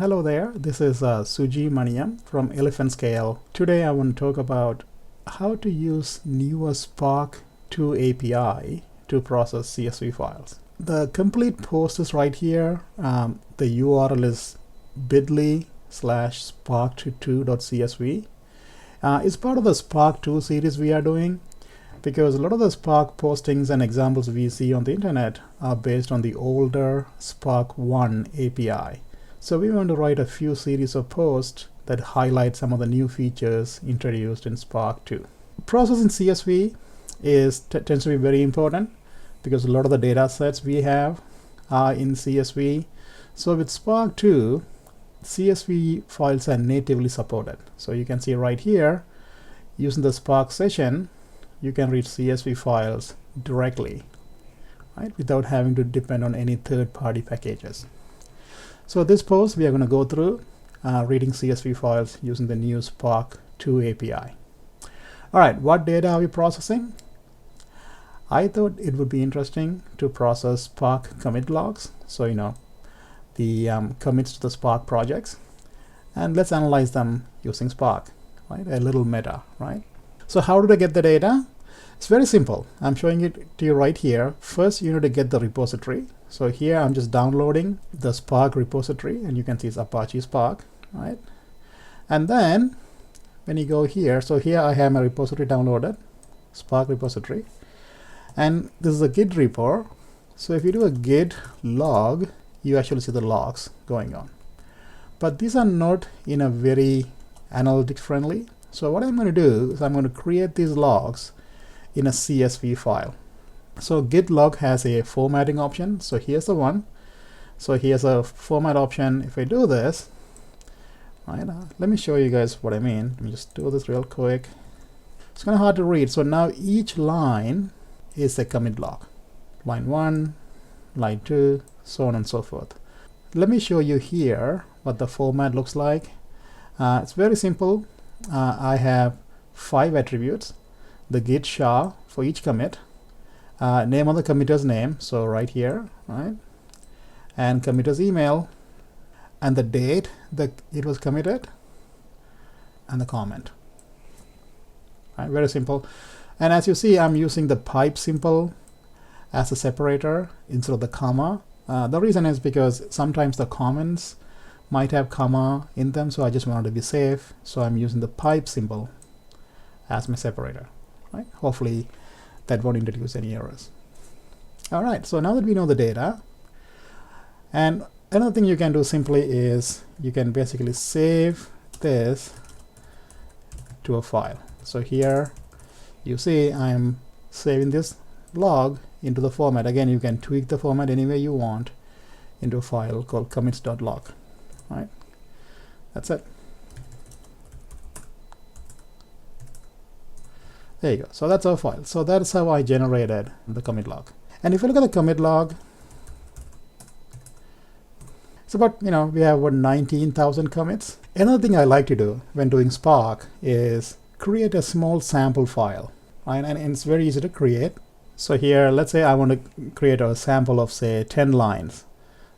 Hello there, this is Suji Maniam from Elephant Scale. Today I want to talk about how to use newer Spark 2 API to process CSV files. The complete post is right here. The URL is bit.ly/spark2.csv. It's part of the Spark 2 series we are doing, because a lot of the Spark postings and examples we see on the internet are based on the older Spark 1 API. So we want to write a few series of posts that highlight some of the new features introduced in Spark 2. Processing CSV tends to be very important because a lot of the data sets we have are in CSV. So with Spark 2, CSV files are natively supported. So you can see right here, using the Spark session, you can read CSV files directly, right, without having to depend on any third-party packages. So this post, we are going to go through reading CSV files using the new Spark 2 API. All right, what data are we processing? I thought it would be interesting to process Spark commit logs. So, the commits to the Spark projects. And let's analyze them using Spark, right? A little meta, right? So how do I get the data? It's very simple. I'm showing it to you right here. First, you need to get the repository. So here I'm just downloading the Spark repository, and you can see it's Apache Spark, right? And then when you go here, so here I have my repository downloaded, Spark repository, and this is a Git repo. So if you do a Git log, you actually see the logs going on. But these are not in a very analytics friendly. So what I'm going to do is I'm going to create these logs in a CSV file. So Git log has a formatting option. So here's the one. So here's a format option. If I do this, right, let me show you guys what I mean. Let me just do this real quick. It's kind of hard to read. So now each line is a commit log. Line 1, line 2, so on and so forth. Let me show you here what the format looks like. It's very simple. I have 5 attributes. The git SHA for each commit, name of the committer's name, so right here, right, and committer's email, and the date that it was committed, and the comment. Right, very simple. And as you see, I'm using the pipe symbol as a separator instead of the comma. The reason is because sometimes the comments might have comma in them, so I just wanted to be safe, so I'm using the pipe symbol as my separator, right? Hopefully that won't introduce any errors. All right, so now that we know the data, and another thing you can do simply is you can basically save this to a file. So here you see I'm saving this log into the format. Again, you can tweak the format any way you want into a file called commits.log. Right, that's it. There you go. So that's our file. So that's how I generated the commit log. And if you look at the commit log, it's about, we have about 19,000 commits. Another thing I like to do when doing Spark is create a small sample file, right? And it's very easy to create. So here, let's say I want to create a sample of, say, 10 lines.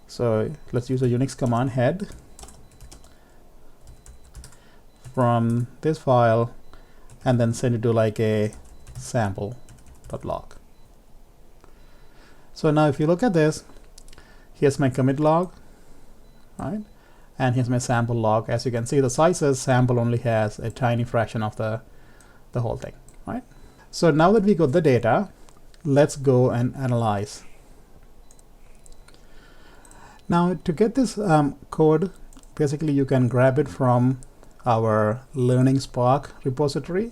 So let's use a Unix command head from this file and then send it to like a sample.log. So now if you look at this, here's my commit log, right? And here's my sample log. As you can see, the sizes sample only has a tiny fraction of the whole thing, right? So now that we got the data, let's go and analyze. Now to get this code, basically you can grab it from our Learning Spark repository.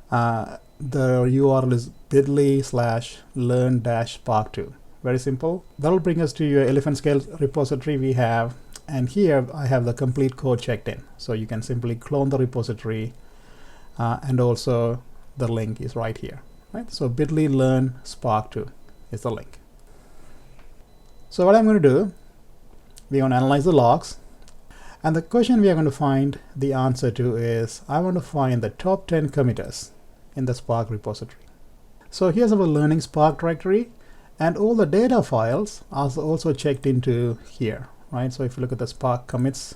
The URL is bit.ly/learn-spark2. Very simple. That'll bring us to your Elephant Scale repository we have, and here I have the complete code checked in. So you can simply clone the repository, and also the link is right here. Right? So bit.ly/learn-spark2 is the link. So what I'm going to do, we're going to analyze the logs. And the question we are going to find the answer to is, I want to find the top 10 committers in the Spark repository. So here's our Learning Spark directory, and all the data files are also checked into here, right? So if you look at the Spark commits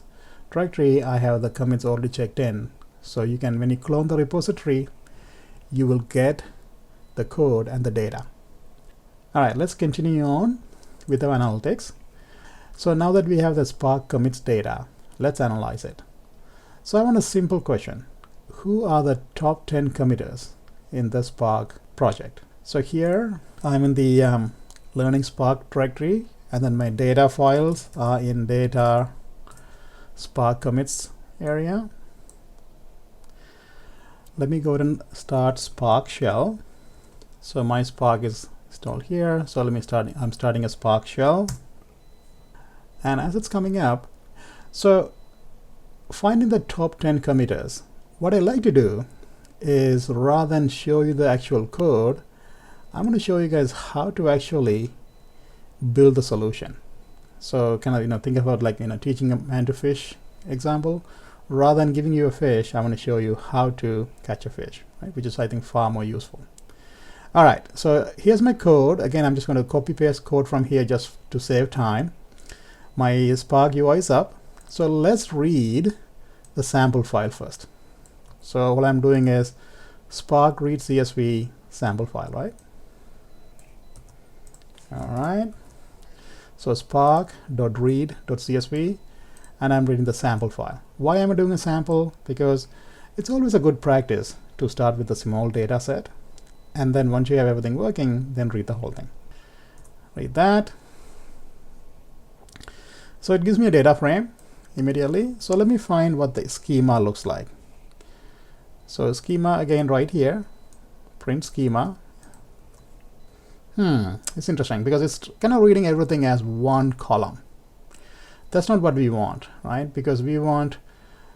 directory, I have the commits already checked in. So you can, when you clone the repository, you will get the code and the data. All right, let's continue on with our analytics. So now that we have the Spark commits data, let's analyze it. So I want a simple question. Who are the top 10 committers in the Spark project? So here I'm in the Learning Spark directory, and then my data files are in data Spark commits area. Let me go ahead and start Spark shell. So my Spark is installed here. So let me start, I'm starting a Spark shell. And as it's coming up, so finding the top 10 committers, what I like to do is, rather than show you the actual code, I'm going to show you guys how to actually build the solution. So kind of think about like teaching a man to fish example. Rather than giving you a fish, I'm going to show you how to catch a fish, right? Which is, I think, far more useful. All right, so here's my code. Again, I'm just going to copy paste code from here just to save time. My Spark UI is up. So let's read the sample file first. So what I'm doing is Spark read CSV sample file, right? All right. So spark.read.csv, and I'm reading the sample file. Why am I doing a sample? Because it's always a good practice to start with a small data set, and then once you have everything working, then read the whole thing. Read that. So it gives me a data frame immediately. So let me find what the schema looks like. So schema, again, right here, print schema. It's interesting because it's kind of reading everything as one column. That's not what we want, right? Because we want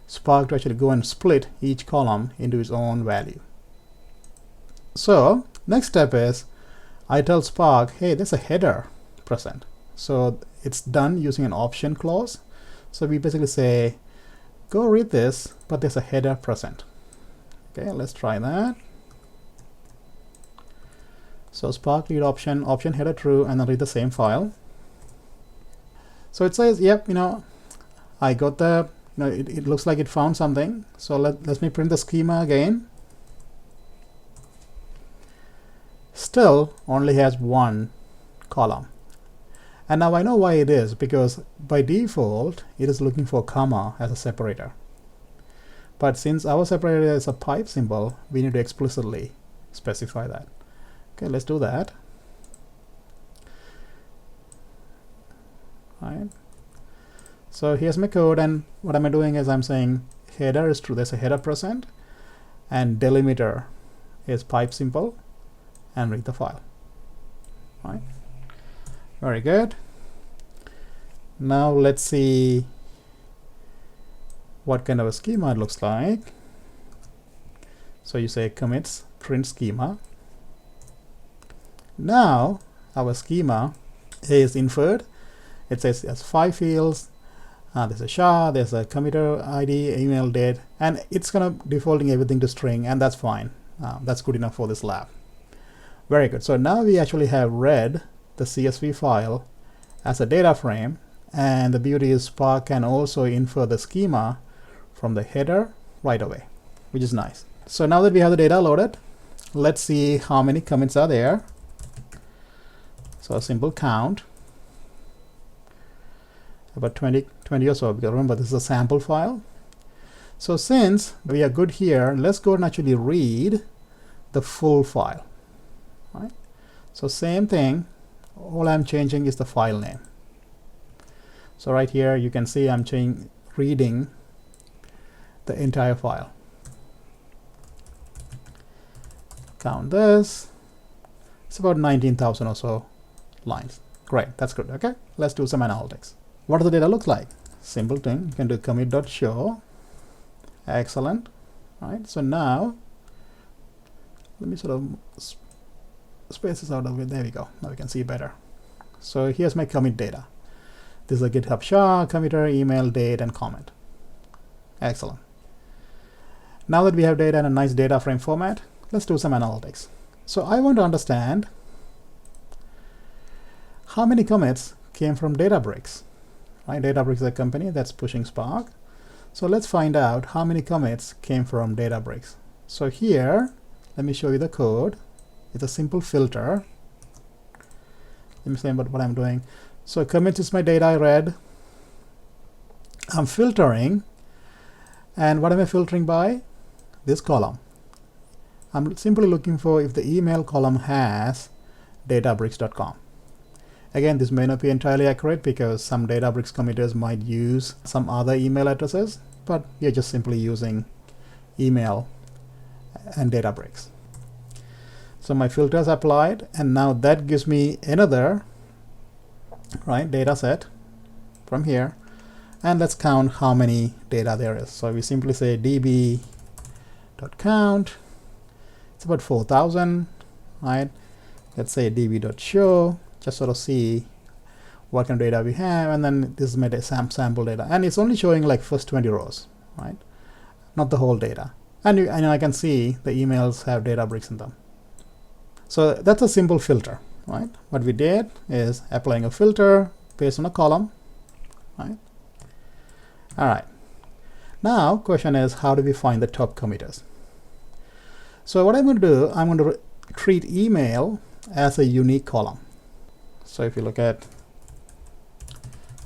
Spark to actually go and split each column into its own value. So next step is I tell Spark, hey, there's a header present. So it's done using an option clause. So we basically say, go read this, but there's a header present. Okay, let's try that. So Spark read option header true, and then read the same file. So it says, yep, I got the, it looks like it found something. So let me print the schema again. Still only has one column. And now I know why it is, because by default, it is looking for comma as a separator. But since our separator is a pipe symbol, we need to explicitly specify that. Okay, let's do that. All right. So here's my code, and what am I doing is I'm saying header is true. There's a header present, and delimiter is pipe symbol, and read the file. All right. Very good. Now let's see what kind of a schema it looks like. So you say commits print schema. Now our schema is inferred. It says there's 5 fields. There's a SHA, there's a committer ID, email date, and it's gonna defaulting everything to string, and that's fine. That's good enough for this lab. Very good. So now we actually have read the CSV file as a data frame, and the beauty is Spark can also infer the schema from the header right away, which is nice. So now that we have the data loaded, let's see how many commits are there. So a simple count, about 20 or so, because remember this is a sample file. So since we are good here, let's go and actually read the full file. Right? So same thing, all I'm changing is the file name. So right here you can see I'm reading the entire file. Count this, it's about 19,000 or so lines. Great, that's good. Okay, let's do some analytics. What does the data look like? Simple thing, you can do commit.show. Excellent. Right, so now let me sort of space this out of it. There we go. Now we can see better. So here's my commit data. This is a GitHub SHA, committer, email, date, and comment. Excellent. Now that we have data in a nice data frame format, let's do some analytics. So I want to understand how many commits came from Databricks. right? Databricks is a company that's pushing Spark. So let's find out how many commits came from Databricks. So here, let me show you the code. It's a simple filter. Let me explain what I'm doing. So commits is my data I read. I'm filtering. And what am I filtering by? This column. I'm simply looking for if the email column has databricks.com. Again, this may not be entirely accurate because some Databricks committers might use some other email addresses, but we are just simply using email and Databricks. So my filter is applied, and now that gives me another data set from here. And let's count how many data there is. So we simply say db.count. It's about 4,000, right? Let's say db.show, just sort of see what kind of data we have, and then this is my sample data, and it's only showing like first 20 rows, right? Not the whole data. And I can see the emails have Databricks in them. So that's a simple filter, right? What we did is applying a filter based on a column, right? All right. Now, question is, how do we find the top committers? So what I'm going to do, I'm going to treat email as a unique column. So if you look at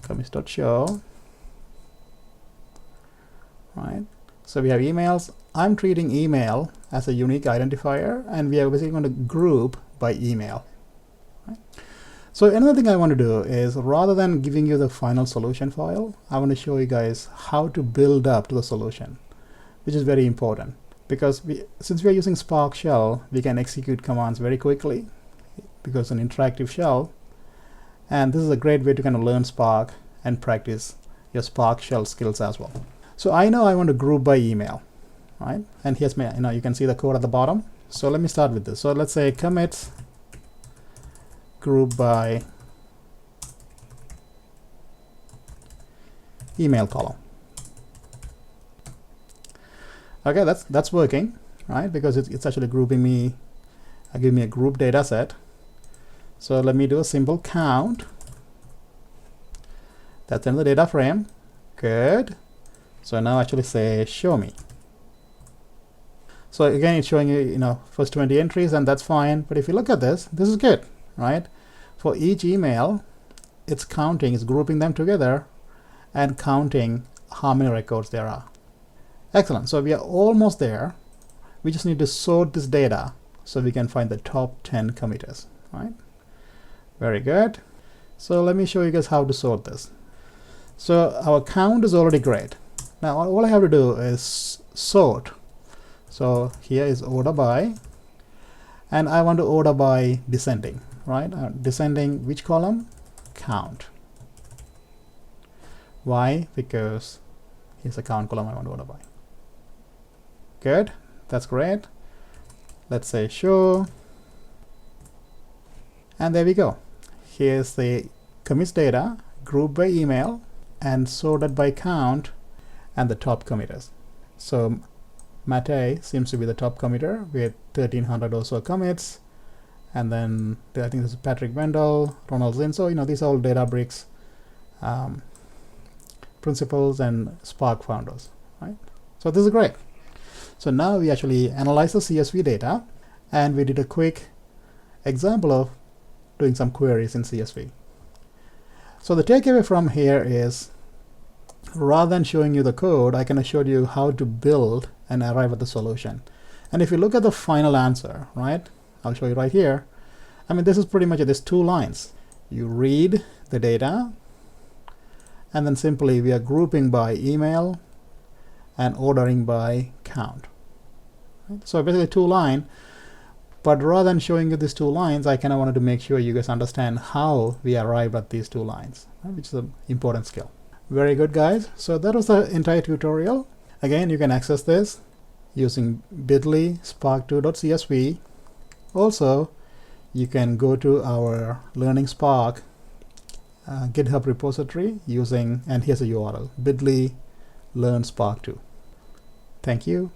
commits.show, right? So we have emails. I'm treating email as a unique identifier, and we are basically going to group by email. Right? So another thing I want to do is, rather than giving you the final solution file, I want to show you guys how to build up to the solution, which is very important because since we are using Spark shell, we can execute commands very quickly because it's an interactive shell. And this is a great way to kind of learn Spark and practice your Spark shell skills as well. So I know I want to group by email, right? And here's my, you can see the code at the bottom. So let me start with this. So let's say commits group by email column. Okay, that's working, right? Because it's actually grouping me, giving me a group data set. So let me do a simple count. That's in the data frame. Good. So now actually say show me. So again, it's showing you, first 20 entries, and that's fine. But if you look at this is good, right? For each email, it's counting, it's grouping them together and counting how many records there are. Excellent. So we are almost there. We just need to sort this data so we can find the top 10 committers, right? Very good. So let me show you guys how to sort this. So our count is already great. Now all I have to do is sort. So here is order by, and I want to order by descending, right? Descending which column? Count. Why? Because here's a count column I want to order by. Good. That's great. Let's say show. And there we go. Here's the commits data, grouped by email, and sorted by count, and the top committers. So Mate seems to be the top committer with 1,300 or so commits. And then I think this is Patrick Wendell, Ronald Zinn. So, these are all Databricks principals and Spark founders, right? So this is great. So now we actually analyze the CSV data, and we did a quick example of doing some queries in CSV. So the takeaway from here is, rather than showing you the code, I can show you how to build and arrive at the solution. And if you look at the final answer, right, I'll show you right here. I mean, this is pretty much this 2 lines. You read the data, and then simply we are grouping by email and ordering by count. Right? So basically 2 lines. But rather than showing you these 2 lines, I kind of wanted to make sure you guys understand how we arrived at these 2 lines, right, which is an important skill. Very good, guys. So that was the entire tutorial. Again, you can access this using bit.ly spark2.csv. Also, you can go to our Learning Spark GitHub repository using, and here's a URL, bit.ly learn spark2. Thank you.